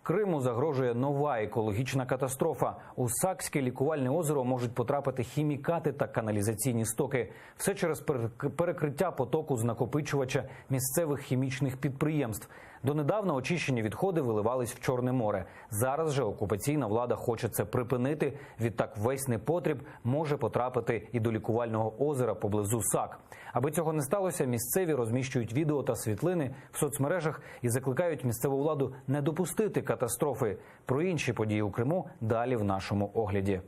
Криму загрожує нова екологічна катастрофа. У Сакське лікувальне озеро можуть потрапити хімікати та каналізаційні стоки. Все через перекриття потоку з накопичувача місцевих хімічних підприємств. Донедавна очищені відходи виливались в Чорне море. Зараз же окупаційна влада хоче це припинити. Відтак весь непотріб може потрапити і до лікувального озера поблизу САК. Аби цього не сталося, місцеві розміщують відео та світлини в соцмережах і закликають місцеву владу не допустити катастрофи. Про інші події у Криму далі в нашому огляді.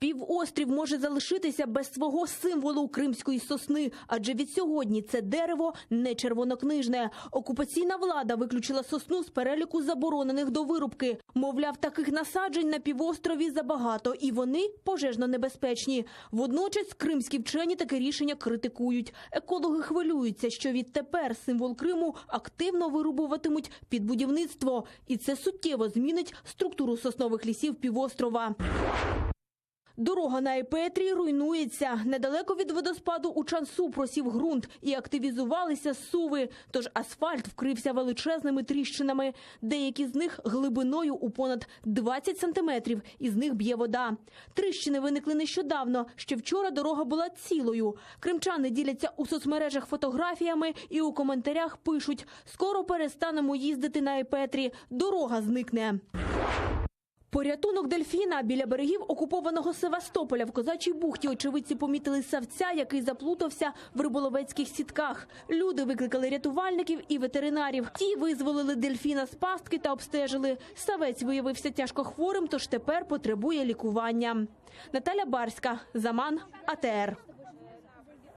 Півострів може залишитися без свого символу кримської сосни, адже від сьогодні це дерево не червонокнижне. Окупаційна влада виключила сосну з переліку заборонених до вирубки. Мовляв, таких насаджень на півострові забагато, і вони пожежно небезпечні. Водночас кримські вчені таке рішення критикують. Екологи хвилюються, що відтепер символ Криму активно вирубуватимуть під будівництво. І це суттєво змінить структуру соснових лісів півострова. Дорога на Епетрі руйнується. Недалеко від водоспаду у Чансу просів ґрунт і активізувалися суви. Тож асфальт вкрився величезними тріщинами. Деякі з них глибиною у понад 20 сантиметрів, і з них б'є вода. Тріщини виникли нещодавно. Ще вчора дорога була цілою. Кримчани діляться у соцмережах фотографіями і у коментарях пишуть: «Скоро перестанемо їздити на Епетрі, дорога зникне». Порятунок дельфіна. Біля берегів окупованого Севастополя в Козачій бухті очевидці помітили савця, який заплутався в риболовецьких сітках. Люди викликали рятувальників і ветеринарів. Ті визволили дельфіна з пастки та обстежили. Савець виявився тяжкохворим, тож тепер потребує лікування. Наталя Барська, Заман, АТР.